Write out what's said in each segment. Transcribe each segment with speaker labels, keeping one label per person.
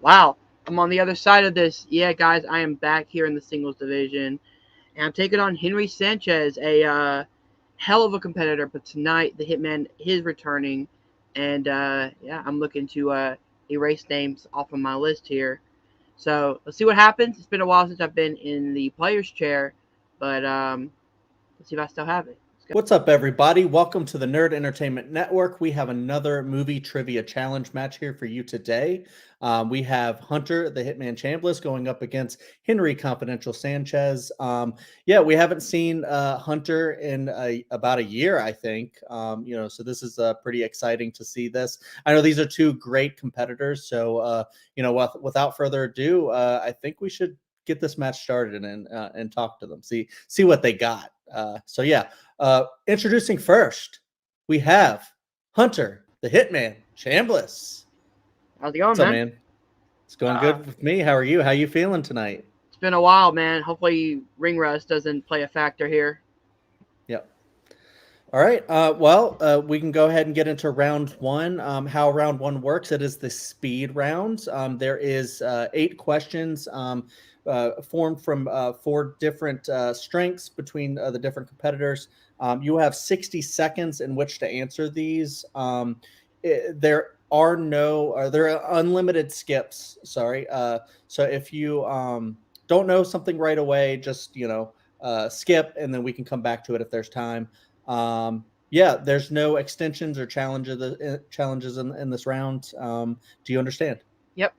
Speaker 1: Wow, I'm on the other side of this. Yeah, guys, I am back here in the singles division, and I'm taking on Henry Sanchez, a hell of a competitor. But tonight, the Hitman is returning, and yeah, I'm looking to erase names off of my list here. So let's see what happens. It's been a while since I've been in the player's chair, but let's see if I still have it.
Speaker 2: What's up, everybody? Welcome to the Nerd Entertainment Network. We have another movie trivia challenge match here for you today. We have Hunter, the Hitman Chambless, going up against Henry Confidential Sanchez. Yeah, we haven't seen Hunter in about a year, I think. So this is pretty exciting to see this. I know these are two great competitors, so without further ado, I think we should get this match started and talk to them, see what they got. Introducing first, we have Hunter, the Hitman, Chambless.
Speaker 1: How's it going,
Speaker 2: What's up,
Speaker 1: man?
Speaker 2: man? It's going good with me. How are you? How you feeling tonight?
Speaker 1: It's been a while, man. Hopefully, ring rust doesn't play a factor here.
Speaker 2: Yep. All right. We can go ahead and get into round one. How round one works, it is the speed rounds. There is 8 questions formed from 4 different strengths between the different competitors. You have 60 seconds in which to answer these. There are unlimited skips. Sorry. So if you don't know something right away, just skip, and then we can come back to it if there's time. There's no extensions or challenges in this round. Do you understand?
Speaker 1: Yep.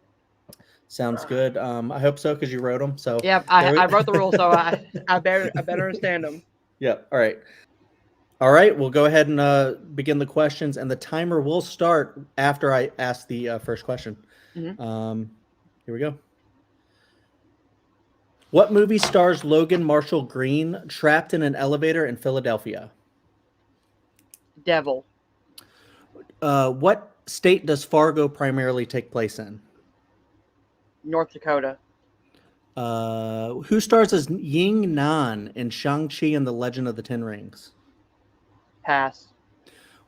Speaker 2: Sounds good. I hope so, because you wrote them. So
Speaker 1: yeah, I wrote the rules, so I better understand them.
Speaker 2: Yeah. All right. We'll go ahead and begin the questions, and the timer will start after I ask the first question.
Speaker 1: Mm-hmm.
Speaker 2: Here we go. What movie stars Logan Marshall Green trapped in an elevator in Philadelphia?
Speaker 1: Devil.
Speaker 2: What state does Fargo primarily take place in?
Speaker 1: North Dakota.
Speaker 2: Who stars as Ying Nan in Shang-Chi and the Legend of the Ten Rings?
Speaker 1: Pass.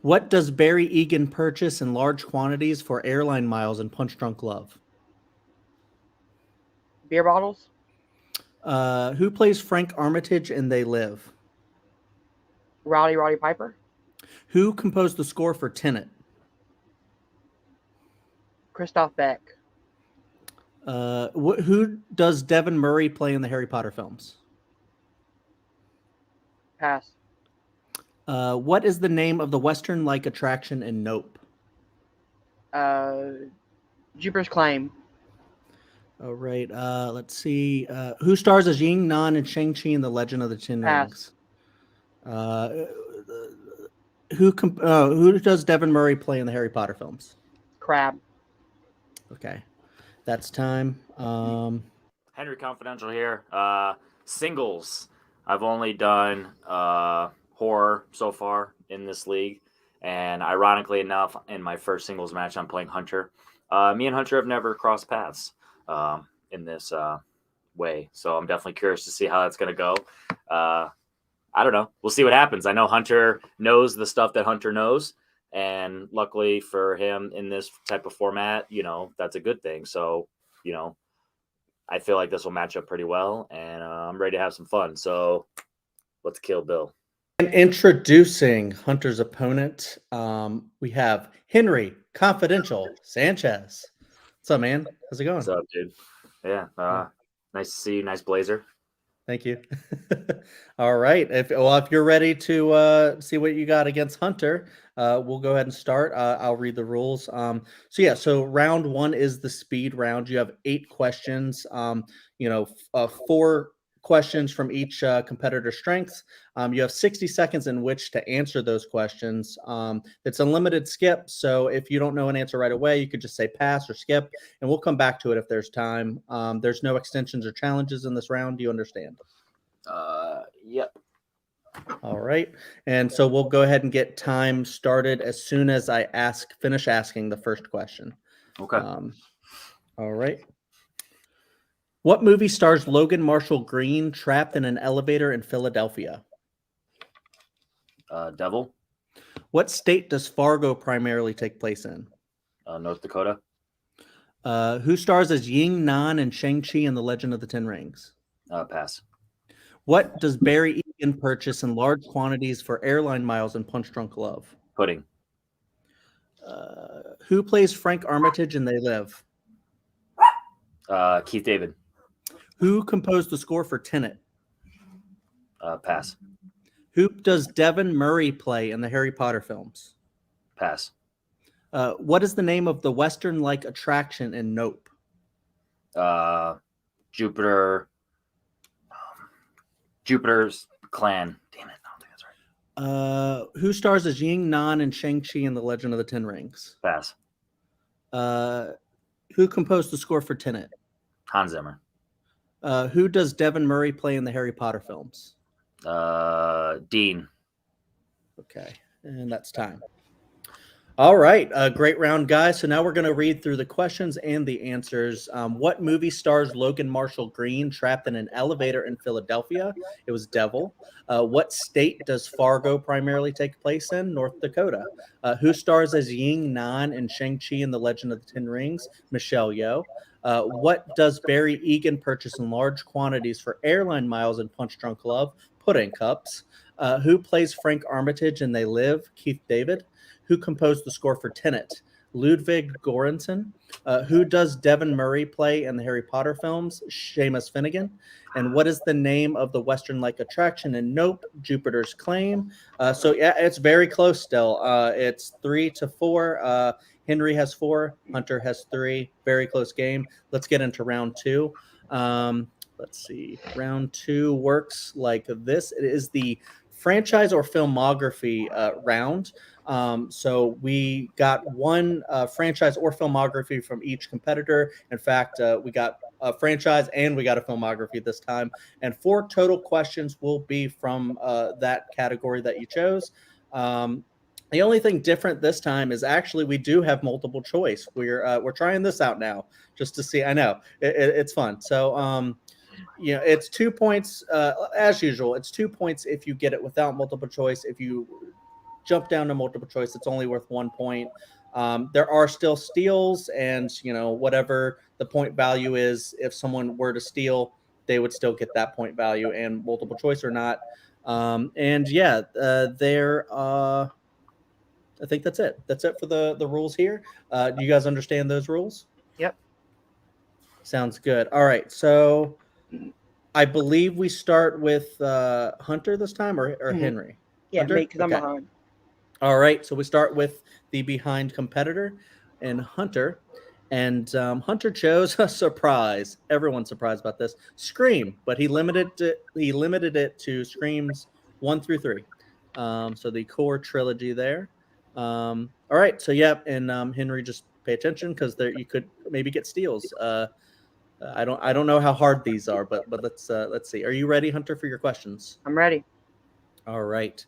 Speaker 2: What does Barry Egan purchase in large quantities for airline miles in Punch Drunk Love?
Speaker 1: Beer bottles.
Speaker 2: Who plays Frank Armitage in They Live?
Speaker 1: Roddy Piper.
Speaker 2: Who composed the score for Tenet?
Speaker 1: Christoph Beck.
Speaker 2: Who does Devin Murray play in the Harry Potter films?
Speaker 1: Pass.
Speaker 2: What is the name of the Western-like attraction in Nope?
Speaker 1: Jupiter's Claim.
Speaker 2: All right. Let's see. Who stars as Ying Nan in Shang-Chi and the Legend of the Ten Rings? Who does Devin Murray play in the Harry Potter films?
Speaker 1: Crab.
Speaker 2: Okay. That's time.
Speaker 3: Henry Confidential here. Singles. I've only done horror so far in this league. And ironically enough, in my first singles match, I'm playing Hunter. Me and Hunter have never crossed paths in this way. So I'm definitely curious to see how that's going to go. I don't know. We'll see what happens. I know Hunter knows the stuff that Hunter knows. And luckily for him in this type of format, that's a good thing. So, I feel like this will match up pretty well, and I'm ready to have some fun. So let's kill Bill.
Speaker 2: And introducing Hunter's opponent, we have Henry Confidential Sanchez. What's up, man? How's it going?
Speaker 3: What's up, dude? Yeah. Nice to see you. Nice blazer.
Speaker 2: Thank you. All right. If you're ready to see what you got against Hunter, we'll go ahead and start. I'll read the rules. So round one is the speed round. You have 8 questions. 4 questions from each competitor's strengths. You have 60 seconds in which to answer those questions. It's a limited skip, so if you don't know an answer right away, you could just say pass or skip, and we'll come back to it if there's time. There's no extensions or challenges in this round. Do you understand?
Speaker 3: Yep.
Speaker 2: All right, and so we'll go ahead and get time started as soon as I finish asking the first question.
Speaker 3: Okay.
Speaker 2: All right. What movie stars Logan Marshall Green trapped in an elevator in Philadelphia?
Speaker 3: Devil.
Speaker 2: What state does Fargo primarily take place in?
Speaker 3: North Dakota.
Speaker 2: Who stars as Ying Nan in Shang-Chi and the Legend of the Ten Rings?
Speaker 3: Pass.
Speaker 2: What does Barry Egan purchase in large quantities for airline miles in Punch Drunk Love?
Speaker 3: Pudding.
Speaker 2: Who plays Frank Armitage in They Live?
Speaker 3: Keith David.
Speaker 2: Who composed the score for Tenet?
Speaker 3: Pass.
Speaker 2: Who does Devon Murray play in the Harry Potter films?
Speaker 3: Pass.
Speaker 2: What is the name of the Western-like attraction in Nope?
Speaker 3: Jupiter's clan. Damn it, I don't think that's right.
Speaker 2: Who stars as Ying Nan in Shang-Chi and the Legend of the Ten Rings?
Speaker 3: Pass.
Speaker 2: Who composed the score for Tenet?
Speaker 3: Hans Zimmer.
Speaker 2: Who does Devon Murray play in the Harry Potter films?
Speaker 3: Dean.
Speaker 2: Okay, and that's time. All right, great round, guys. So now we're going to read through the questions and the answers. What movie stars Logan Marshall Green trapped in an elevator in Philadelphia? It was Devil. What state does Fargo primarily take place in? North Dakota. Who stars as Ying Nan in Shang-Chi and the Legend of the Ten Rings? Michelle Yeoh. What does Barry Egan purchase in large quantities for airline miles in Punch Drunk Love? Pudding cups. Who plays Frank Armitage in They Live? Keith David. Who composed the score for Tenet? Ludwig Göransson. Who does Devon Murray play in the Harry Potter films? Seamus Finnegan. And what is the name of the Western-like attraction in Nope? Jupiter's Claim. So yeah, it's very close still. It's 3-4. Henry has 4. Hunter has 3. Very close game. Let's get into round 2. Let's see. Round 2 works like this. It is the franchise or filmography round. So we got one franchise or filmography from each competitor. In fact, we got a franchise and we got a filmography this time. And 4 total questions will be from that category that you chose. The only thing different this time is actually we do have multiple choice. We're trying this out now just to see. I know it's fun. So it's 2 points as usual. It's 2 points if you get it without multiple choice. If you jump down to multiple choice, it's only worth 1 point. There are still steals, and whatever the point value is, if someone were to steal, they would still get that point value, and multiple choice or not. I think that's it. That's it for the rules here. Do you guys understand those rules?
Speaker 1: Yep.
Speaker 2: Sounds good. All right. So I believe we start with Hunter this time, or Henry?
Speaker 1: Yeah,
Speaker 2: Hunter?
Speaker 1: me, because I'm
Speaker 2: Okay.
Speaker 1: behind.
Speaker 2: All right. So we start with the behind competitor and Hunter. And Hunter chose a surprise. Everyone's surprised about this. Scream, but he limited it to Screams 1 through 3. So the core trilogy there. All right. So and Henry, just pay attention because you could maybe get steals. I don't know how hard these are, but let's see. Are you ready, Hunter, for your questions?
Speaker 1: I'm ready.
Speaker 2: All right.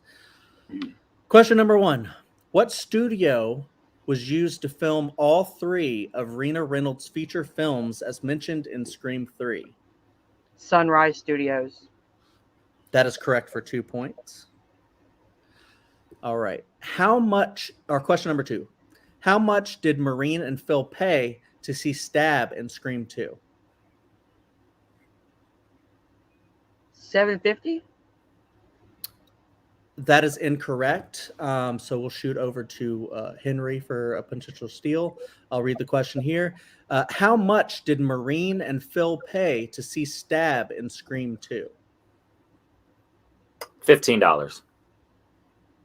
Speaker 2: Question number 1. What studio was used to film all 3 of Rena Reynolds' feature films as mentioned in Scream 3?
Speaker 1: Sunrise Studios.
Speaker 2: That is correct for 2 points. All right. Question number 2. How much did Maureen and Phil pay to see Stab in Scream 2?
Speaker 1: $750.
Speaker 2: That is incorrect. So we'll shoot over to Henry for a potential steal. I'll read the question here. How much did Maureen and Phil pay to see Stab in Scream 2?
Speaker 3: $15.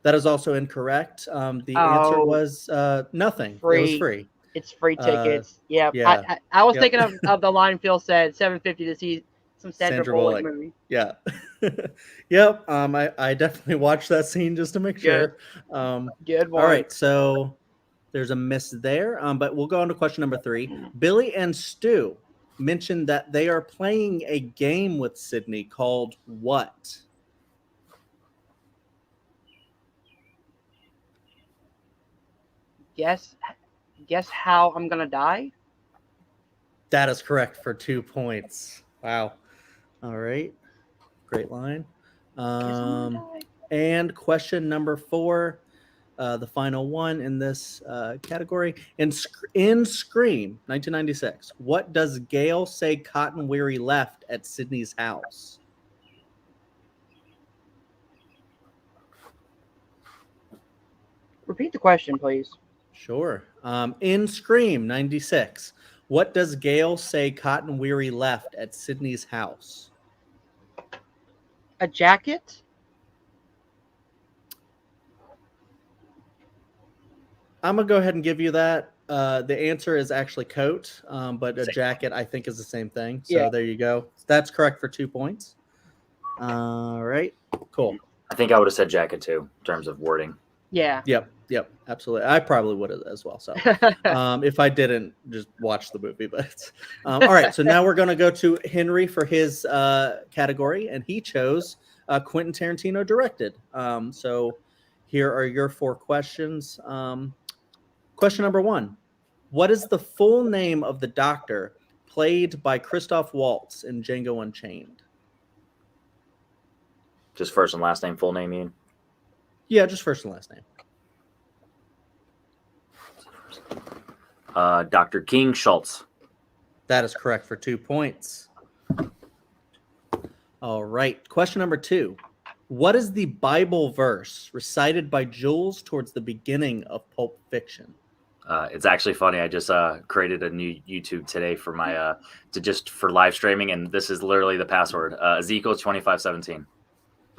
Speaker 2: That is also incorrect. The answer was nothing.
Speaker 1: Free.
Speaker 2: It was free.
Speaker 1: It's free tickets.
Speaker 2: Yeah.
Speaker 1: I was thinking of the line Phil said, $750 to see some Sandra Bullock movie.
Speaker 2: Yeah. Yep. I definitely watched that scene just to make sure.
Speaker 1: Good one.
Speaker 2: All right. So there's a miss there. But we'll go on to question number 3. Billy and Stu mentioned that they are playing a game with Sydney called what?
Speaker 1: Guess how I'm gonna die?
Speaker 2: That is correct for 2 points. Wow. All right. Great line. And question number 4. the final one in this category. In Scream, 1996, what does Gail say Cotton Weary left at Sydney's house?
Speaker 1: Repeat the question, please.
Speaker 2: Sure. In Scream, 96, what does Gail say Cotton Weary left at Sydney's house?
Speaker 1: A jacket?
Speaker 2: I'm going to go ahead and give you that. The answer is actually coat, but a jacket, I think, is the same thing. So there you go. That's correct for 2 points. All right. Cool.
Speaker 3: I think I would have said jacket too, in terms of wording.
Speaker 1: Yeah.
Speaker 2: Yep. Absolutely. I probably would have as well. So if I didn't just watch the movie, but all right. So now we're going to go to Henry for his category, and he chose Quentin Tarantino directed. So here are your 4 questions. Question number 1. What is the full name of the doctor played by Christoph Waltz in Django Unchained?
Speaker 3: Just first and last name, full name, Ian?
Speaker 2: Yeah, just first and last name.
Speaker 3: Dr. King Schultz.
Speaker 2: That is correct for 2 points. All right. Question number 2. What is the Bible verse recited by Jules towards the beginning of Pulp Fiction?
Speaker 3: It's actually funny. I just created a new YouTube today for my for live streaming, and this is literally the password. Ezekiel 25:17.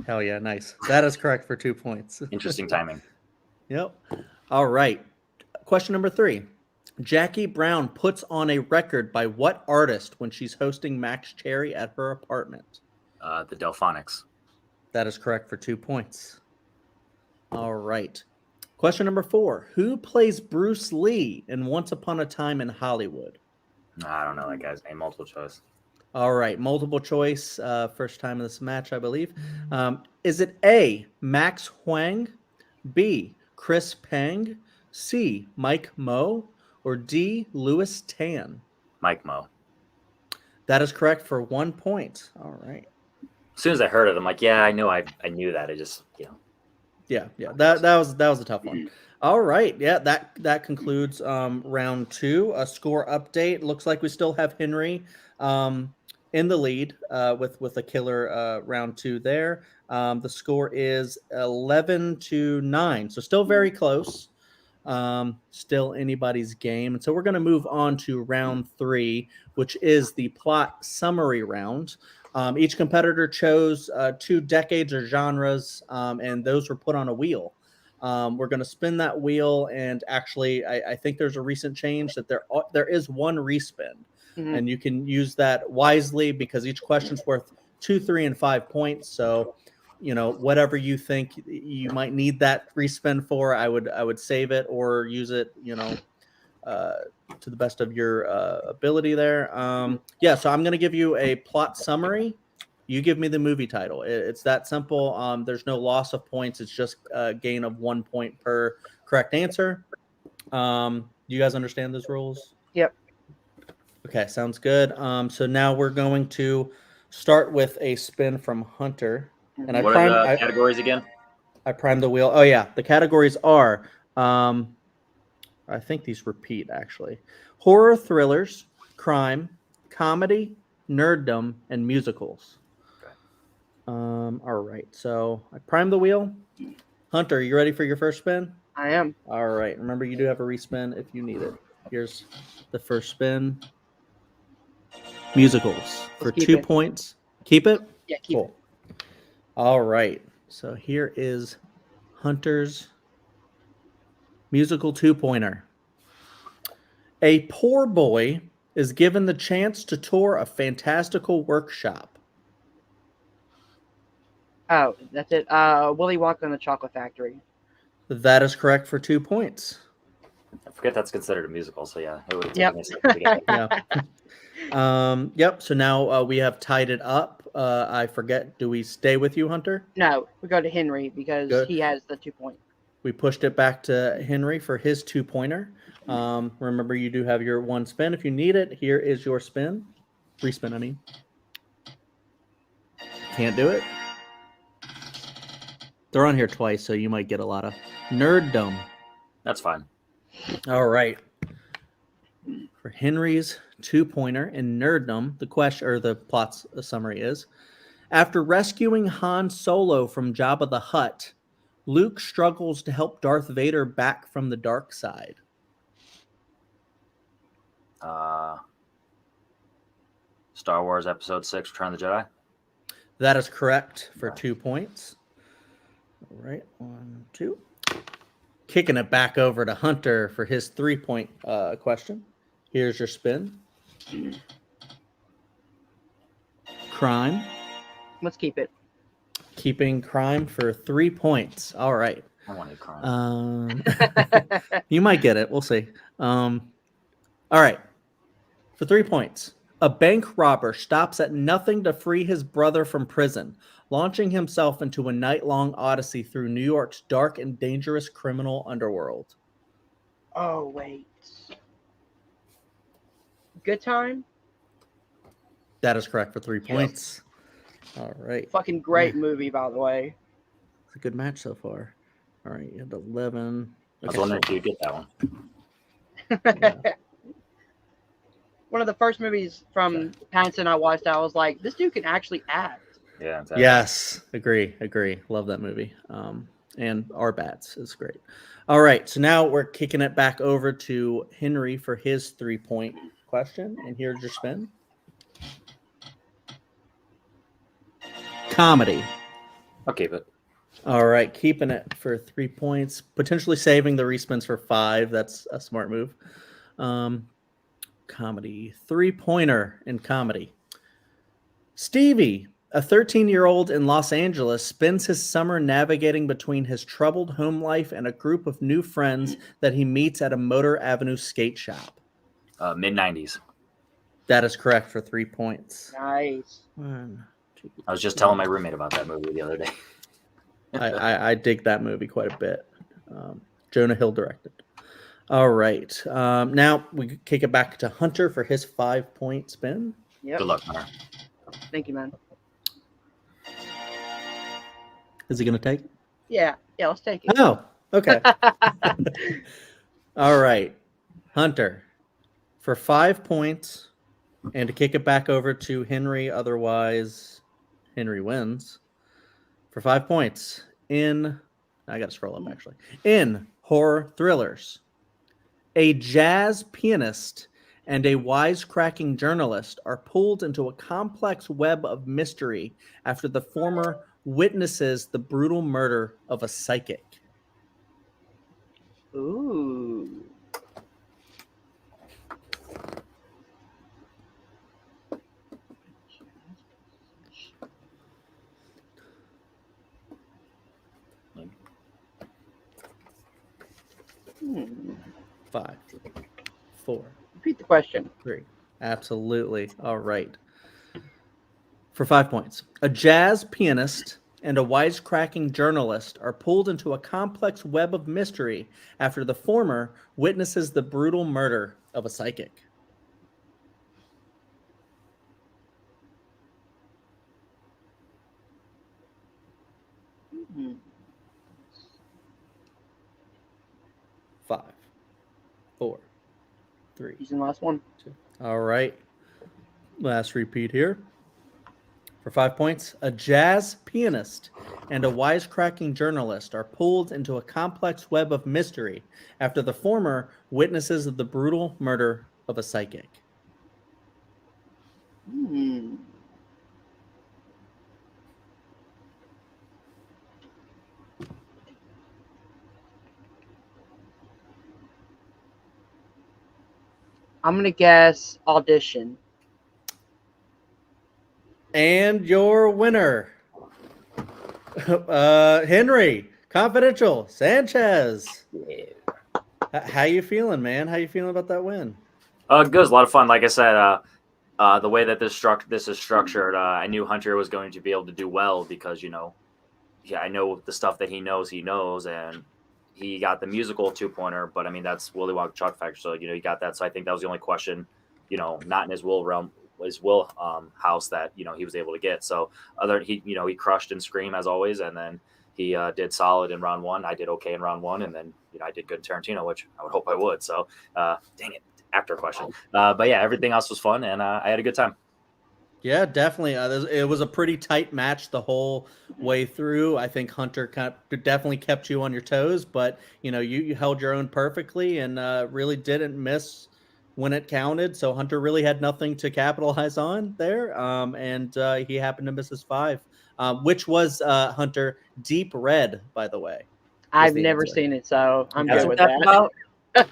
Speaker 2: Hell yeah, nice. That is correct for 2 points.
Speaker 3: Interesting timing.
Speaker 2: Yep. All right. Question number 3. Jackie Brown puts on a record by what artist when she's hosting Max Cherry at her apartment?
Speaker 3: The Delphonics.
Speaker 2: That is correct for 2 points. All right. Question number 4. Who plays Bruce Lee in Once Upon a Time in Hollywood?
Speaker 3: I don't know that guy's name. Multiple choice.
Speaker 2: All right. Multiple choice. First time in this match, I believe. Is it A, Max Huang, B, Chris Peng, C, Mike Moe, or D, Louis Tan?
Speaker 3: Mike Moe.
Speaker 2: That is correct for 1 point. All right.
Speaker 3: As soon as I heard it, I'm like, yeah, I knew that. I just,
Speaker 2: Yeah. That was a tough one. All right. Yeah, that concludes round 2. A score update. Looks like we still have Henry in the lead with a killer round 2 there. The score is 11-9. So still very close. Still anybody's game. And so we're going to move on to round 3, which is the plot summary round. Each competitor chose 2 decades or genres, and those were put on a wheel. We're going to spin that wheel, and actually, I think there's a recent change that there is 1 respin, and you can use that wisely because each question's worth 2, 3, and 5 points. So, whatever you think you might need that respin for, I would save it or use it, to the best of your ability there. So I'm going to give you a plot summary. You give me the movie title. It's that simple. There's no loss of points. It's just a gain of 1 point per correct answer. Do you guys understand those rules?
Speaker 1: Yep.
Speaker 2: Okay, sounds good. So now we're going to start with a spin from Hunter. And
Speaker 3: what are the categories again?
Speaker 2: I primed the wheel. Oh, yeah. The categories are... I think these repeat, actually. Horror, thrillers, crime, comedy, nerddom, and musicals. Okay. All right. So I primed the wheel. Hunter, you ready for your first spin?
Speaker 1: I am.
Speaker 2: All right. Remember, you do have a respin if you need it. Here's the first spin. Musicals for 2 points. Keep it?
Speaker 1: Yeah, keep it.
Speaker 2: All right. So here is Hunter's musical 2-pointer. A poor boy is given the chance to tour a fantastical workshop.
Speaker 1: Oh, that's it. Willy Wonka and the Chocolate Factory.
Speaker 2: That is correct for 2 points.
Speaker 3: I forget that's considered a musical, so yeah. It would
Speaker 1: Yep.
Speaker 2: Yep. So now we have tied it up. I forget. Do we stay with you, Hunter?
Speaker 1: No, we go to Henry because he has the 2 point.
Speaker 2: We pushed it back to Henry for his 2-pointer. Remember, you do have your 1 spin. If you need it, here is your spin. Respin, I mean. Can't do it. They're on here twice, so you might get a lot of nerddom.
Speaker 3: That's fine.
Speaker 2: All right. For Henry's 2-pointer in nerddom, the question or the plot's summary is: after rescuing Han Solo from Jabba the Hutt, Luke struggles to help Darth Vader back from the dark side.
Speaker 3: Star Wars Episode 6, Return of the Jedi.
Speaker 2: That is correct for 2 points. All right, 1, 2. Kicking it back over to Hunter for his 3-point question. Here's your spin. Crime.
Speaker 1: Let's keep it.
Speaker 2: Keeping crime for 3 points. All right.
Speaker 3: I want to crime.
Speaker 2: You might get it. We'll see. All right. For 3 points. A bank robber stops at nothing to free his brother from prison, launching himself into a night-long odyssey through New York's dark and dangerous criminal underworld.
Speaker 1: Oh, wait. Good Time?
Speaker 2: That is correct for 3 points. All right.
Speaker 1: Fucking great movie, by the way.
Speaker 2: It's a good match so far. All right, you had 11.
Speaker 3: I was wondering if you'd get that one.
Speaker 2: Yeah.
Speaker 1: One of the first movies from Pattinson I watched, I was like, this dude can actually act.
Speaker 3: Yeah. Exactly.
Speaker 2: Yes, agree. Love that movie. And Our Bats is great. All right, so now we're kicking it back over to Henry for his 3-point question. And here's your spin. Comedy.
Speaker 3: I'll keep it.
Speaker 2: All right, keeping it for 3 points, potentially saving the respins for 5. That's a smart move. Comedy. 3-pointer in comedy. Stevie, a 13-year-old in Los Angeles, spends his summer navigating between his troubled home life and a group of new friends that he meets at a Motor Avenue skate shop.
Speaker 3: Mid-90s.
Speaker 2: That is correct for 3 points.
Speaker 1: Nice.
Speaker 2: 1, 2.
Speaker 3: I was just telling my roommate about that movie the other day.
Speaker 2: I dig that movie quite a bit. Jonah Hill directed. All right. Now we kick it back to Hunter for his 5-point spin.
Speaker 1: Yep.
Speaker 3: Good luck, Hunter.
Speaker 1: Thank you, man.
Speaker 2: Is he going to take it?
Speaker 1: Yeah, let's take it.
Speaker 2: Oh, okay. All right. Hunter, for 5 points, and to kick it back over to Henry, otherwise Henry wins. For 5 points, I got to scroll up actually. In horror thrillers, a jazz pianist and a wisecracking journalist are pulled into a complex web of mystery after the former witnesses the brutal murder of a psychic.
Speaker 1: Ooh. Hmm.
Speaker 2: 5, 4,
Speaker 1: Repeat the question.
Speaker 2: 3. Absolutely. All right. For 5 points, a jazz pianist and a wisecracking journalist are pulled into a complex web of mystery after the former witnesses the brutal murder of a psychic.
Speaker 1: Hmm.
Speaker 2: 5, 4, 3.
Speaker 1: Using the last one.
Speaker 2: 2. All right. Last repeat here. For 5 points, a jazz pianist and a wisecracking journalist are pulled into a complex web of mystery after the former witnesses of the brutal murder of a psychic.
Speaker 1: Hmm. I'm going to guess Audition.
Speaker 2: And your winner, Henry, Confidential, Sanchez.
Speaker 1: Yeah.
Speaker 2: How you feeling, man? How you feeling about that win?
Speaker 3: Good. It was a lot of fun. Like I said, the way that this is structured, I knew Hunter was going to be able to do well because, I know the stuff that he knows, and he got the musical 2-pointer, but I mean, that's Willy Wonka Chocolate Factory. So, he got that. So I think that was the only question, not in his house that, he was able to get. So he crushed in Scream as always. And then, He did solid in round 1. I did okay in round 1, and then I did good in Tarantino, which I would hope I would. So, dang it, actor question. But yeah, everything else was fun, and I had a good time.
Speaker 2: Yeah, definitely. It was a pretty tight match the whole way through. I think Hunter definitely kept you on your toes, but you held your own perfectly and really didn't miss when it counted. So Hunter really had nothing to capitalize on there, and he happened to miss his 5, which was Hunter Deep Red, by the way.
Speaker 1: I've never seen it, so I'm
Speaker 3: That's
Speaker 1: good
Speaker 3: what
Speaker 1: with
Speaker 3: that's
Speaker 1: that.
Speaker 3: about.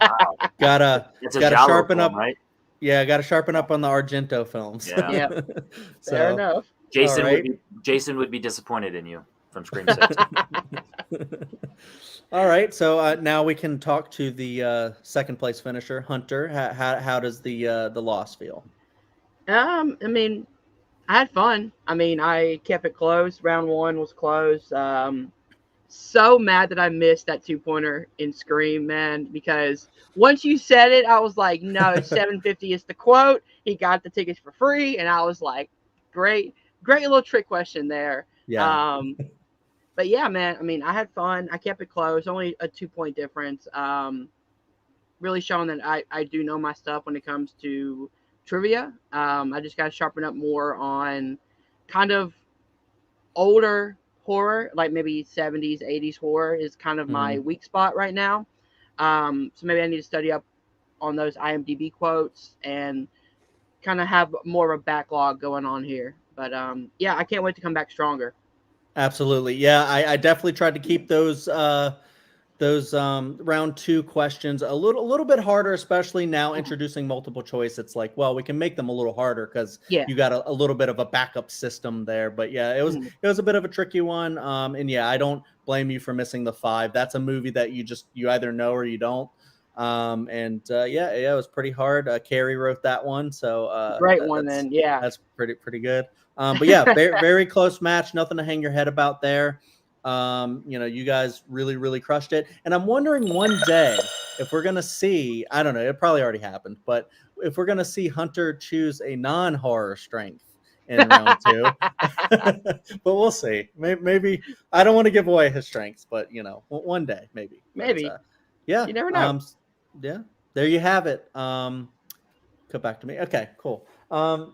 Speaker 3: Wow.
Speaker 2: Gotta sharpen
Speaker 3: film,
Speaker 2: up,
Speaker 3: right?
Speaker 2: Yeah, got to sharpen up on the Argento films.
Speaker 3: Yeah.
Speaker 1: Fair enough.
Speaker 3: Jason would be disappointed in you from Scream 6.
Speaker 2: All right, so now we can talk to the second place finisher, Hunter. How does the loss feel?
Speaker 1: I mean, I had fun. I mean, I kept it close. Round 1 was close. So mad that I missed that 2-pointer in Scream, man, because once you said it, I was like, no, $750 is the quote. He got the tickets for free, and I was like, great little trick question there.
Speaker 2: Yeah.
Speaker 1: But yeah, man, I mean, I had fun. I kept it close, only a 2-point difference. Really showing that I do know my stuff when it comes to trivia. I just got to sharpen up more on kind of older horror, like maybe 70s, 80s horror is kind of my weak spot right now. So maybe I need to study up on those IMDb quotes and kind of have more of a backlog going on here. But yeah, I can't wait to come back stronger.
Speaker 2: Absolutely. Yeah, I definitely tried to keep those round 2 questions a little bit harder, especially now introducing multiple choice. It's like, well, we can make them a little harder because you got a little bit of a backup system there. But yeah, it was a bit of a tricky one. And yeah, I don't blame you for missing the 5. That's a movie that you either know or you don't. Yeah, it was pretty hard. Carrie wrote that one, so
Speaker 1: great one then. Yeah,
Speaker 2: that's pretty good. But yeah, very close match. Nothing to hang your head about there. You guys really crushed it. And I'm wondering one day if we're gonna see, I don't know, it probably already happened, but if we're gonna see Hunter choose a non-horror strength in round 2. But we'll see. Maybe I don't want to give away his strengths, but one day maybe. But, yeah,
Speaker 1: you never know.
Speaker 2: Yeah, there you have it. Come back to me. Okay, cool.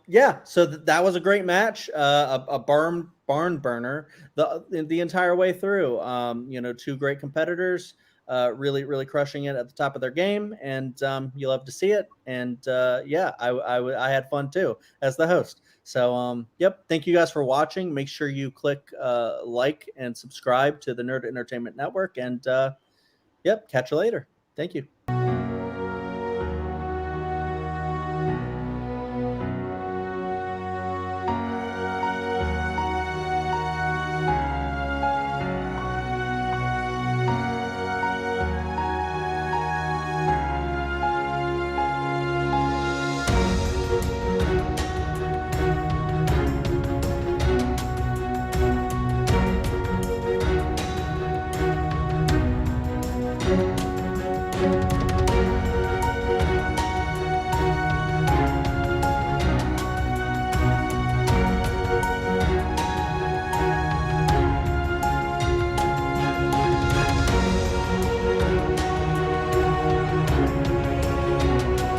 Speaker 2: Yeah, so that was a great match. A barn burner the entire way through. 2 great competitors, really crushing it at the top of their game, and you love to see it. And yeah, I had fun too as the host. So yep, thank you guys for watching. Make sure you click like and subscribe to the Nerd Entertainment Network, and yep, catch you later. Thank you.